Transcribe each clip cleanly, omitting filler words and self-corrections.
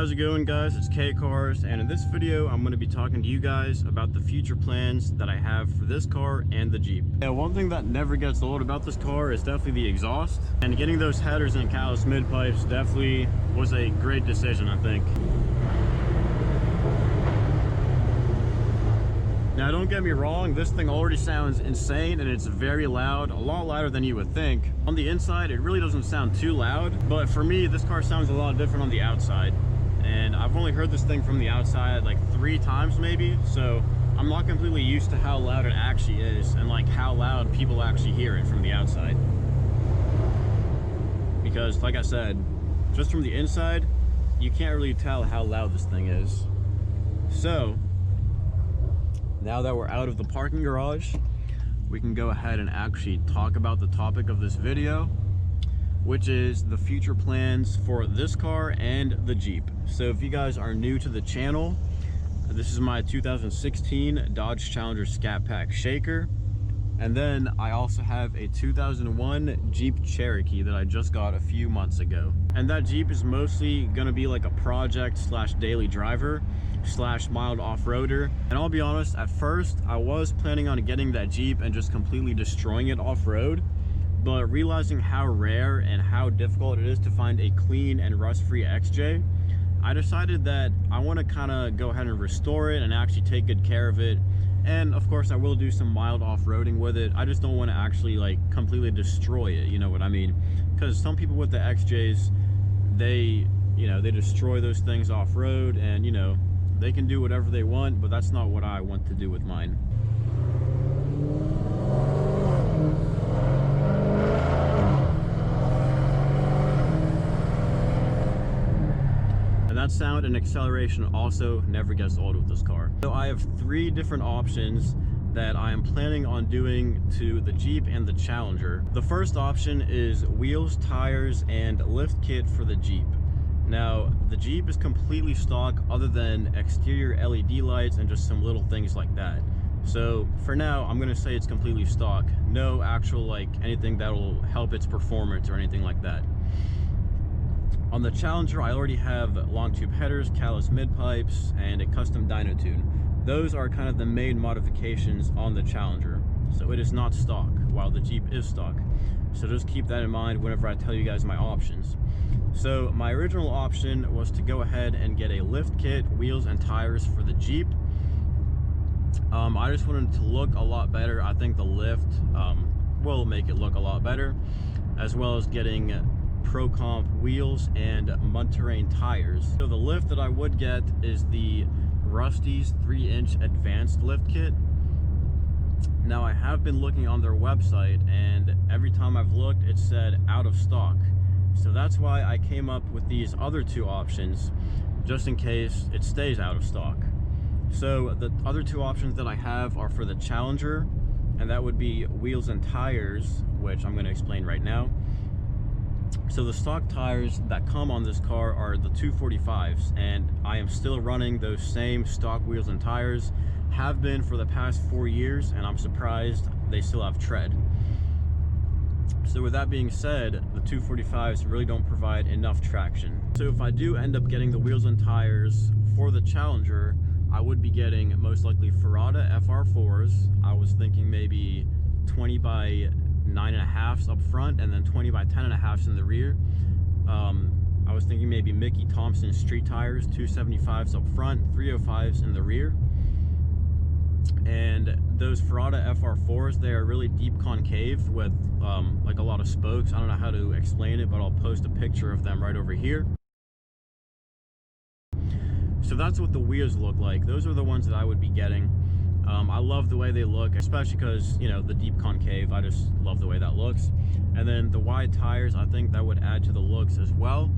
How's it going, guys? It's K Cars, and in this video I'm going to be talking to you guys about the future plans that I have for this car and the Jeep. Yeah, one thing that never gets old about this car is definitely the exhaust, and getting those headers and callus mid pipes definitely was a great decision, I think. Now, don't get me wrong, this thing already sounds insane and it's very loud, a lot louder than you would think. On the inside, it really doesn't sound too loud, but for me, this car sounds a lot different on the outside. And I've only heard this thing from the outside like 3 times maybe, so I'm not completely used to how loud it actually is and like how loud people actually hear it from the outside. Because like I said, just from the inside, you can't really tell how loud this thing is. So, now that we're out of the parking garage, we can go ahead and actually talk about the topic of this video, which is the future plans for this car and the Jeep. So if you guys are new to the channel, this is my 2016 Dodge Challenger ScatPack shaker. And then I also have a 2001 Jeep Cherokee that I just got a few months ago. And that Jeep is mostly gonna be like a project slash daily driver slash mild off-roader. And I'll be honest, at first I was planning on getting that Jeep and just completely destroying it off-road, but realizing how rare and how difficult it is to find a clean and rust-free XJ, I decided that I want to kind of go ahead and restore it and actually take good care of it. And of course I will do some mild off-roading with it. I just don't want to actually like completely destroy it, you know what I mean? Because some people with the XJs, they destroy those things off-road, and they can do whatever they want, but that's not what I want to do with mine. And that sound and acceleration also never gets old with this car. So I have 3 different options that I am planning on doing to the Jeep and the Challenger. The first option is wheels, tires, and lift kit for the Jeep. Now, the Jeep is completely stock other than exterior LED lights and just some little things like that. So for now, I'm gonna say it's completely stock. No actual like anything that'll help its performance or anything like that. On the Challenger, I already have long tube headers, callus mid pipes, and a custom dyno tune. Those are kind of the main modifications on the Challenger. So it is not stock, while the Jeep is stock. So just keep that in mind whenever I tell you guys my options. So my original option was to go ahead and get a lift kit, wheels, and tires for the Jeep. I just wanted it to look a lot better. I think the lift will make it look a lot better, as well as getting Pro Comp wheels and mud terrain tires. So the lift that I would get is the Rusty's 3-inch advanced lift kit. Now, I have been looking on their website, and every time I've looked, it said out of stock. So that's why I came up with these other 2 options, just in case it stays out of stock. So the other 2 options that I have are for the Challenger, and that would be wheels and tires, which I'm going to explain right now. So the stock tires that come on this car are the 245s, and I am still running those same stock wheels and tires, have been for the past 4 years, and I'm surprised they still have tread. So with that being said, the 245s really don't provide enough traction. So if I do end up getting the wheels and tires for the Challenger, I would be getting most likely Ferrata FR4s. I was thinking maybe 20 by 9.5s up front and then 20 by 10.5s in the rear. I was thinking maybe Mickey Thompson street tires, 275s up front, 305s in the rear. And those Ferrata FR4s, they are really deep concave with like a lot of spokes. I don't know how to explain it, but I'll post a picture of them right over here. So that's what the wheels look like. Those are the ones that I would be getting. I love the way they look, especially because, the deep concave, I just love the way that looks. And then the wide tires, I think that would add to the looks as well.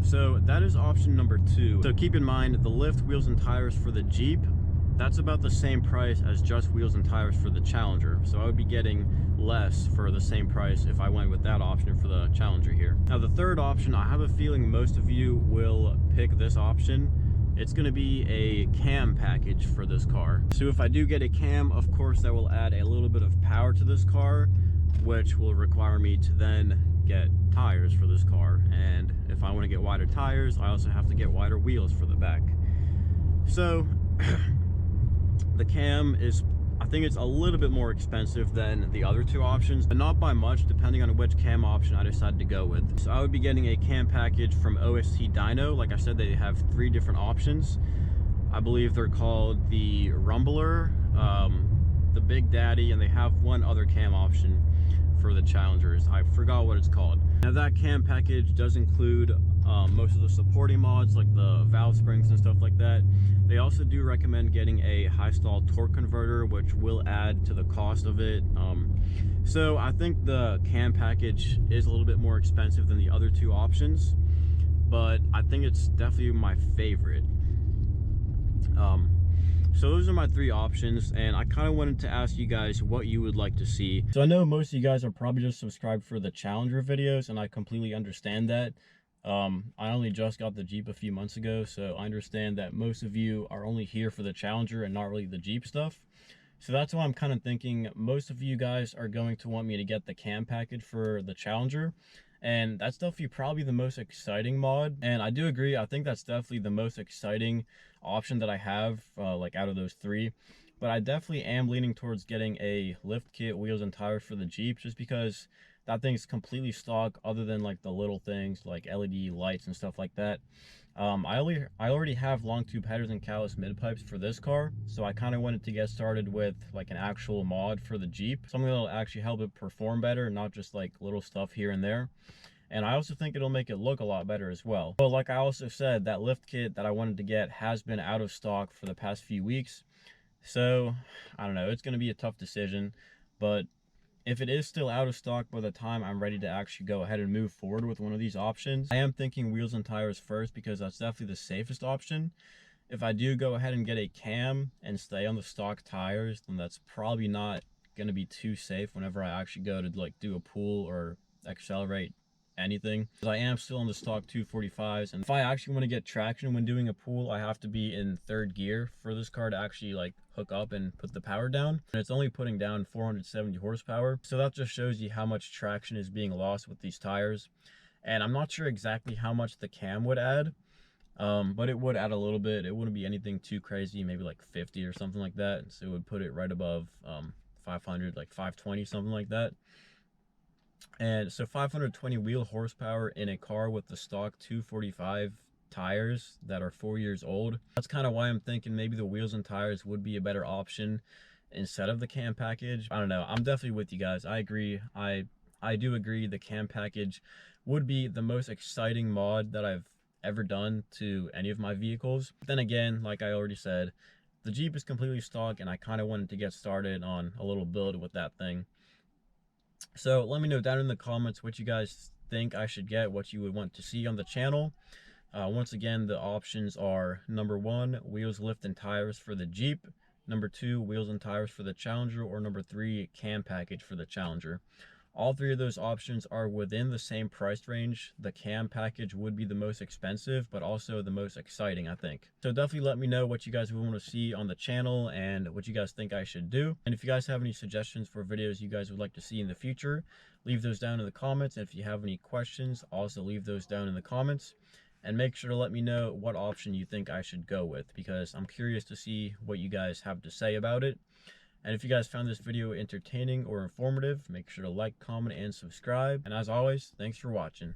So that is option number 2. So keep in mind, the lift, wheels, and tires for the Jeep, that's about the same price as just wheels and tires for the Challenger. So I would be getting less for the same price if I went with that option for the Challenger here. Now the third option, I have a feeling most of you will pick this option. It's going to be a cam package for this car. So if I do get a cam, of course that will add a little bit of power to this car, which will require me to then get tires for this car, and if I want to get wider tires, I also have to get wider wheels for the back. So the cam is, I think it's a little bit more expensive than the other two options, but not by much, depending on which cam option I decide to go with. So I would be getting a cam package from OST Dyno. Like I said, they have 3 different options. I believe they're called the Rumbler, the Big Daddy, and they have one other cam option for the Challengers. I forgot what it's called. Now that cam package does include most of the supporting mods, like the valve springs and stuff like that. They also do recommend getting a high stall torque converter, which will add to the cost of it. So I think the cam package is a little bit more expensive than the other 2 options, but I think it's definitely my favorite. So those are my 3 options, and I kind of wanted to ask you guys what you would like to see. So I know most of you guys are probably just subscribed for the Challenger videos, and I completely understand that. I only just got the Jeep a few months ago, so I understand that most of you are only here for the Challenger and not really the Jeep stuff. So that's why I'm kind of thinking most of you guys are going to want me to get the cam package for the Challenger. And that's definitely probably the most exciting mod. And I do agree, I think that's definitely the most exciting option that I have, like out of those 3. But I definitely am leaning towards getting a lift kit, wheels, and tires for the Jeep, just because that thing's completely stock, other than like the little things like LED lights and stuff like that. I already have long tube headers and callus mid pipes for this car, so I kind of wanted to get started with like an actual mod for the Jeep, something that'll actually help it perform better, not just like little stuff here and there. And I also think it'll make it look a lot better as well. But like I also said, that lift kit that I wanted to get has been out of stock for the past few weeks, so I don't know, it's going to be a tough decision. But if it is still out of stock by the time I'm ready to actually go ahead and move forward with one of these options, I am thinking wheels and tires first, because that's definitely the safest option. If I do go ahead and get a cam and stay on the stock tires, then that's probably not going to be too safe whenever I actually go to like do a pull or accelerate anything, because I am still on the stock 245s, and if I actually want to get traction when doing a pull, I have to be in 3rd gear for this car to actually like hook up and put the power down, and it's only putting down 470 horsepower. So that just shows you how much traction is being lost with these tires. And I'm not sure exactly how much the cam would add, but it would add a little bit. It wouldn't be anything too crazy, maybe like 50 or something like that, so it would put it right above 500, like 520, something like that. And so 520 wheel horsepower in a car with the stock 245 tires that are 4 years old. That's kind of why I'm thinking maybe the wheels and tires would be a better option instead of the cam package. I don't know. I'm definitely with you guys. I agree. I do agree the cam package would be the most exciting mod that I've ever done to any of my vehicles. But then again, like I already said, the Jeep is completely stock, and I kind of wanted to get started on a little build with that thing. So let me know down in the comments what you guys think I should get, what you would want to see on the channel. Once again, the options are: number 1, wheels, lift, and tires for the Jeep; number 2, wheels and tires for the Challenger; or number 3, cam package for the Challenger. All 3 of those options are within the same price range. The cam package would be the most expensive, but also the most exciting, I think. So definitely let me know what you guys would want to see on the channel and what you guys think I should do. And if you guys have any suggestions for videos you guys would like to see in the future, leave those down in the comments. And if you have any questions, also leave those down in the comments. And make sure to let me know what option you think I should go with, because I'm curious to see what you guys have to say about it. And if you guys found this video entertaining or informative, make sure to like, comment, and subscribe. And as always, thanks for watching.